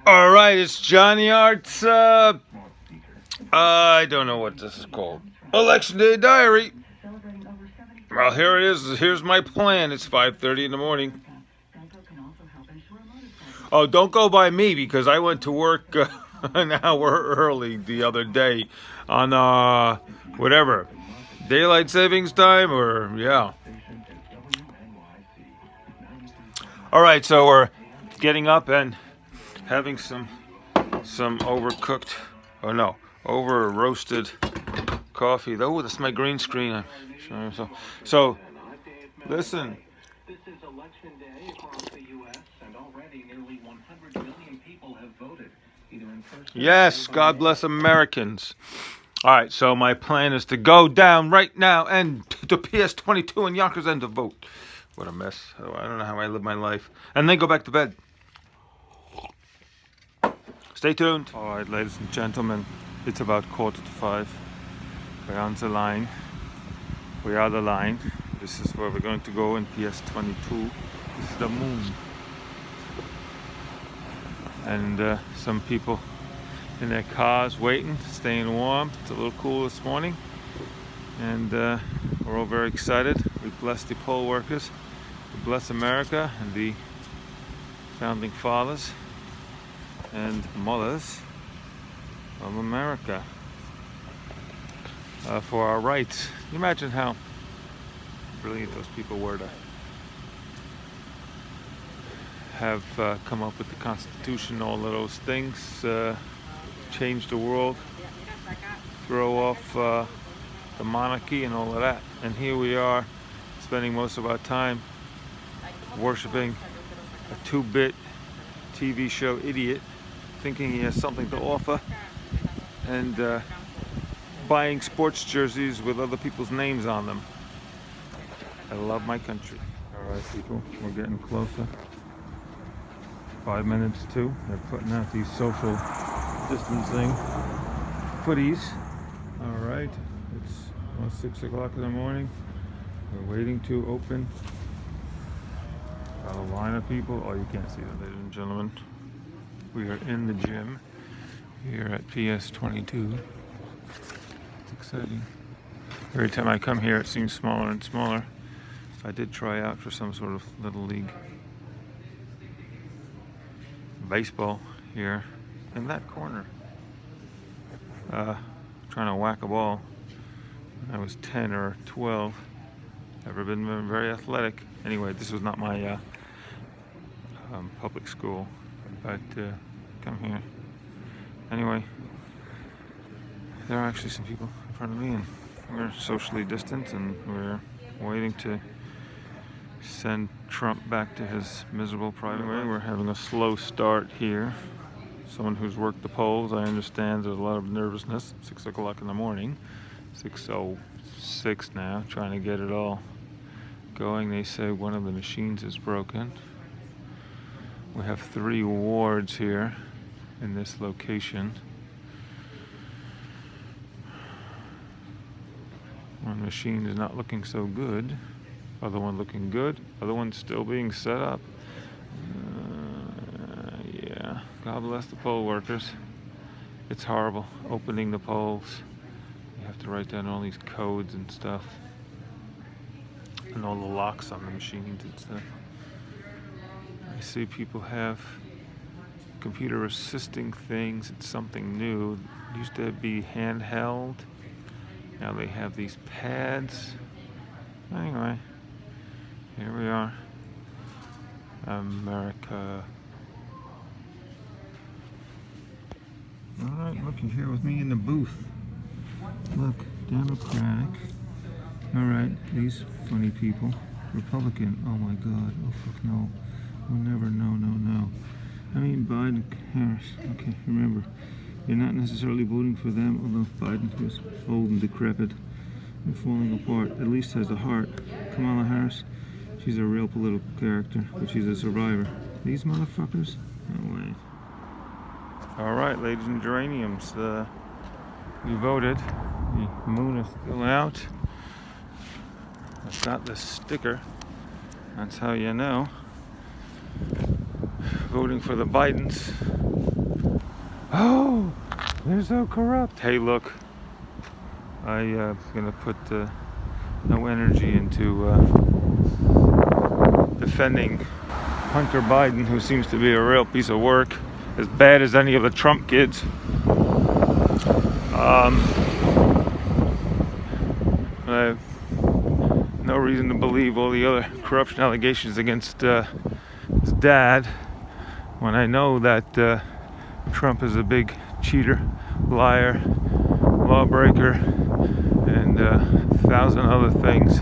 All right, it's JohnnyArt's. I don't know what this is called. Election Day Diary. Well, here it is. Here's my plan. It's 5:30 in the morning. Oh, don't go by me because I went to work an hour early the other day on whatever daylight savings time or yeah. All right, so we're getting up and having some overcooked, over roasted coffee. Oh, that's my green screen. So listen. This is election day across the U.S., and already nearly 100 million people have voted, either in person. Yes, God bless Americans. All right, so my plan is to go down right now and to PS22 in Yonkers and to vote. What a mess. I don't know how I live my life. And then go back to bed. Stay tuned. All right, ladies and gentlemen, it's about 4:45. We're on the line. We are the line. This is where we're going to go in PS22. This is the moon. And some people in their cars waiting, staying warm. It's a little cool this morning. And we're all very excited. We bless the poll workers. We bless America and the founding fathers and mothers of America for our rights. Can you imagine how brilliant those people were to have come up with the Constitution, all of those things, change the world, throw off the monarchy and all of that. And here we are spending most of our time worshiping a 2-bit TV show idiot, thinking he has something to offer, and buying sports jerseys with other people's names on them. I love my country. All right, people, we're getting closer. 5 minutes to. They're putting out these social distancing footies. All right, it's almost 6 o'clock in the morning. We're waiting to open. Got a line of people. Oh, you can't see that, ladies and gentlemen. We are in the gym here at PS22. It's exciting. Every time I come here, it seems smaller and smaller. I did try out for some sort of little league baseball here in that corner. Trying to whack a ball when I was 10 or 12. Never been very athletic. Anyway, this was not my public school, but come here. Anyway, there are actually some people in front of me, and we're socially distant, and we're waiting to send Trump back to his miserable private way. We're having a slow start here. Someone who's worked the polls, I understand there's a lot of nervousness. 6 o'clock in the morning, 6:06 now, trying to get it all going. They say one of the machines is broken. We have 3 wards here in this location. One machine is not looking so good. Other one looking good. Other one still being set up. Yeah, God bless the poll workers. It's horrible opening the polls. You have to write down all these codes and stuff. And all the locks on the machines and stuff. I see people have computer assisting things. It's something new. It used to be handheld. Now they have these pads. Anyway, here we are. America. Alright, look, you're here with me in the booth. Look, Democratic. Alright, these funny people. Republican. Oh my God. Oh fuck no. Oh never. No. I mean Biden, Harris. Okay, remember, you're not necessarily voting for them, although Biden, who's old and decrepit and falling apart, at least has a heart. Kamala Harris, she's a real political character, but she's a survivor. These motherfuckers? No way. Alright, ladies and geraniums, we voted. The moon is still out. I've got this sticker. That's how you know. voting for the Bidens. Oh, they're so corrupt. Hey, look, I'm gonna put no energy into defending Hunter Biden, who seems to be a real piece of work, as bad as any of the Trump kids. I have no reason to believe all the other corruption allegations against his dad, when I know that Trump is a big cheater, liar, lawbreaker, and 1,000 other things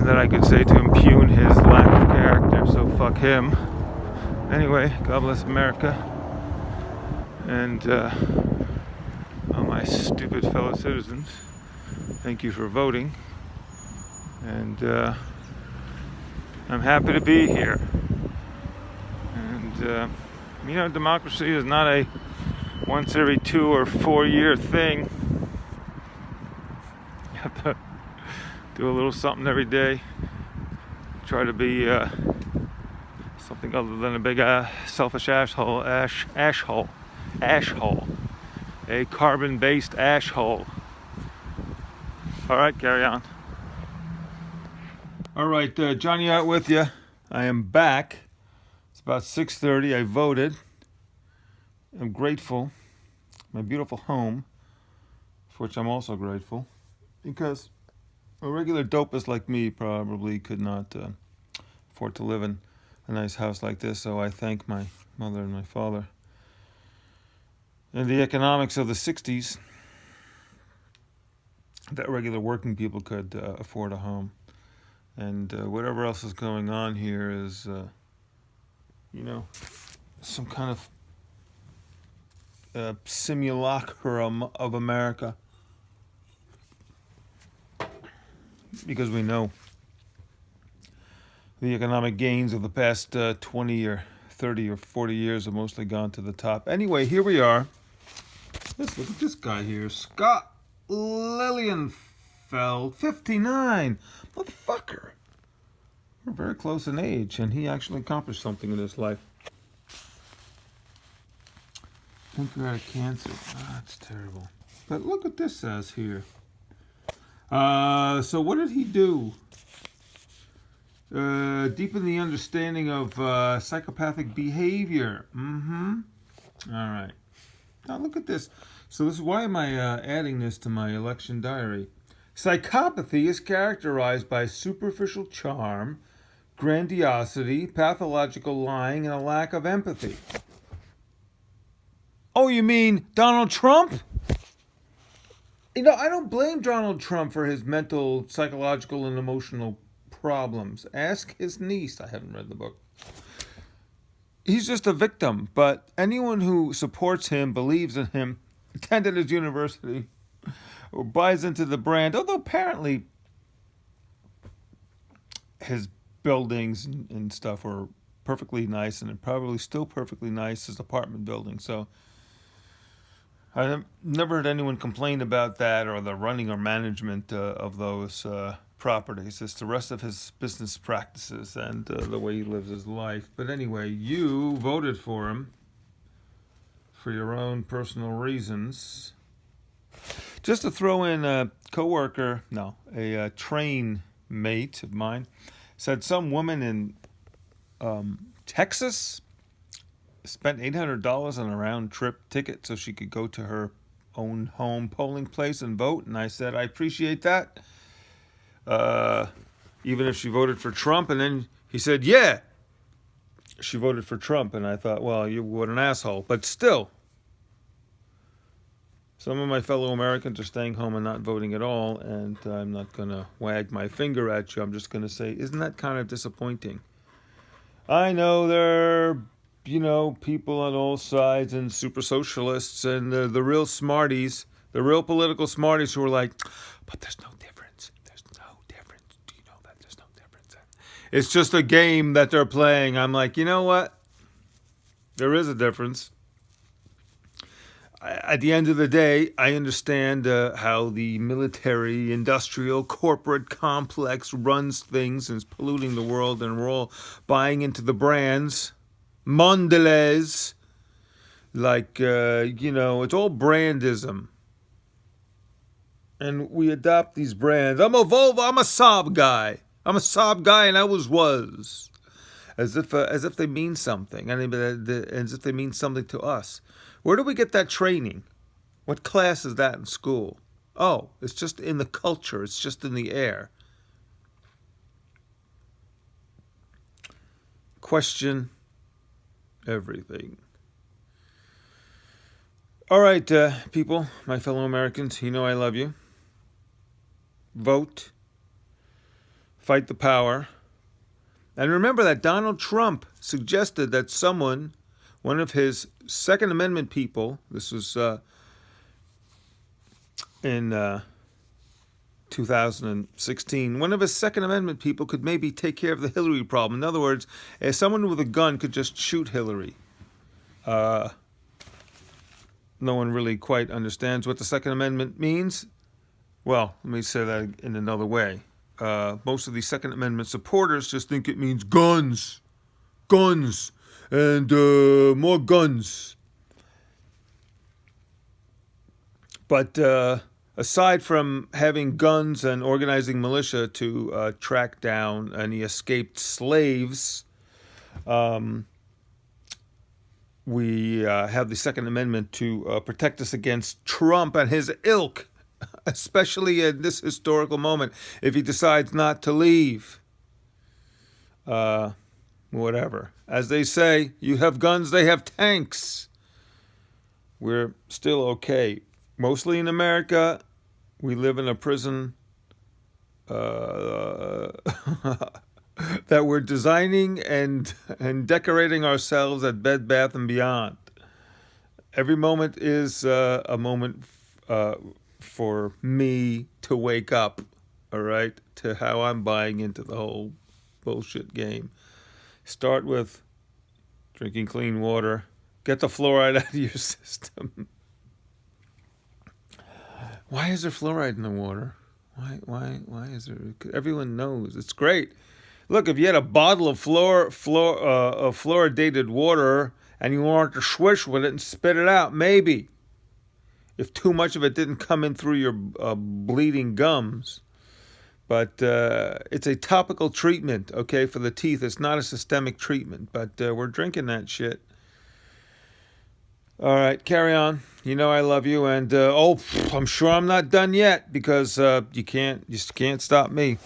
that I could say to impugn his lack of character, so fuck him. Anyway, God bless America, and all my stupid fellow citizens, thank you for voting, and I'm happy to be here. And you know, democracy is not a once every 2 or 4 year thing. You have to do a little something every day. Try to be something other than a big selfish asshole, a carbon-based ashhole. All right, carry on. All right, Johnny Art with you. I am back. It's about 6:30. I voted. I'm grateful. My beautiful home, for which I'm also grateful, because a regular dopist like me probably could not afford to live in a nice house like this, so I thank my mother and my father. And the economics of the 60s, that regular working people could afford a home. And whatever else is going on here is, you know, some kind of simulacrum of America. Because we know the economic gains of the past 20 or 30 or 40 years have mostly gone to the top. Anyway, here we are. Let's look at this guy here. Scott Lilienfeld, 59. Motherfucker. We're very close in age, and he actually accomplished something in his life. Pancreatic cancer. That's terrible. But look what this says here. So what did he do? Deepen the understanding of psychopathic behavior. All right. Now look at this. So this is, why am I adding this to my election diary? Psychopathy is characterized by superficial charm, grandiosity, pathological lying, and a lack of empathy. Oh, you mean Donald Trump? You know, I don't blame Donald Trump for his mental, psychological, and emotional problems. Ask his niece. I haven't read the book. He's just a victim, but anyone who supports him, believes in him, attended his university, or buys into the brand, although apparently his buildings and stuff were perfectly nice, and probably still perfectly nice, his apartment building. So I've never heard anyone complain about that or the running or management of those properties. It's the rest of his business practices and the way he lives his life. But anyway, you voted for him for your own personal reasons. Just to throw in, a train mate of mine said some woman in Texas spent $800 on a round trip ticket so she could go to her own home polling place and vote. And I said, I appreciate that. Even if she voted for Trump. And then he said, yeah, she voted for Trump. And I thought, well, what an asshole. But still, some of my fellow Americans are staying home and not voting at all. And I'm not going to wag my finger at you. I'm just going to say, isn't that kind of disappointing? I know there are, people on all sides and super socialists and the real smarties, the real political smarties who are like, but there's no difference. There's no difference. Do you know that there's no difference? It's just a game that they're playing. I'm like, you know what? There is a difference. At the end of the day, I understand how the military, industrial, corporate complex runs things and is polluting the world, and we're all buying into the brands. Mondelez. Like, it's all brandism. And we adopt these brands. I'm a Volvo, I'm a Saab guy. I'm a Saab guy and I was. As if they mean something. As if they mean something to us. Where do we get that training? What class is that in school? Oh, it's just in the culture. It's just in the air. Question everything. All right, people, my fellow Americans, you know I love you. Vote. Fight the power. And remember that Donald Trump suggested that someone, one of his Second Amendment people, this was in 2016, one of his Second Amendment people could maybe take care of the Hillary problem. In other words, someone with a gun could just shoot Hillary. No one really quite understands what the Second Amendment means. Well, let me say that in another way. Most of the Second Amendment supporters just think it means guns, and more guns. But aside from having guns and organizing militia to track down any escaped slaves, we have the Second Amendment to protect us against Trump and his ilk, especially in this historical moment, if he decides not to leave. Whatever. As they say, you have guns, they have tanks. We're still okay. Mostly in America, we live in a prison that we're designing and decorating ourselves at Bed Bath & Beyond. Every moment is a moment for me to wake up, all right, to how I'm buying into the whole bullshit game. Start with drinking clean water. Get the fluoride out of your system. Why is there fluoride in the water? Why is there? Everyone knows it's great. Look, if you had a bottle of fluoridated water and you wanted to swish with it and spit it out, maybe. If too much of it didn't come in through your bleeding gums. But it's a topical treatment, okay, for the teeth. It's not a systemic treatment, but we're drinking that shit. All right, carry on. You know I love you, and I'm sure I'm not done yet because you just can't stop me.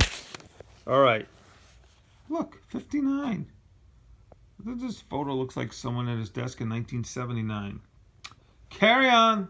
All right. Look, 59. This photo looks like someone at his desk in 1979. Carry on.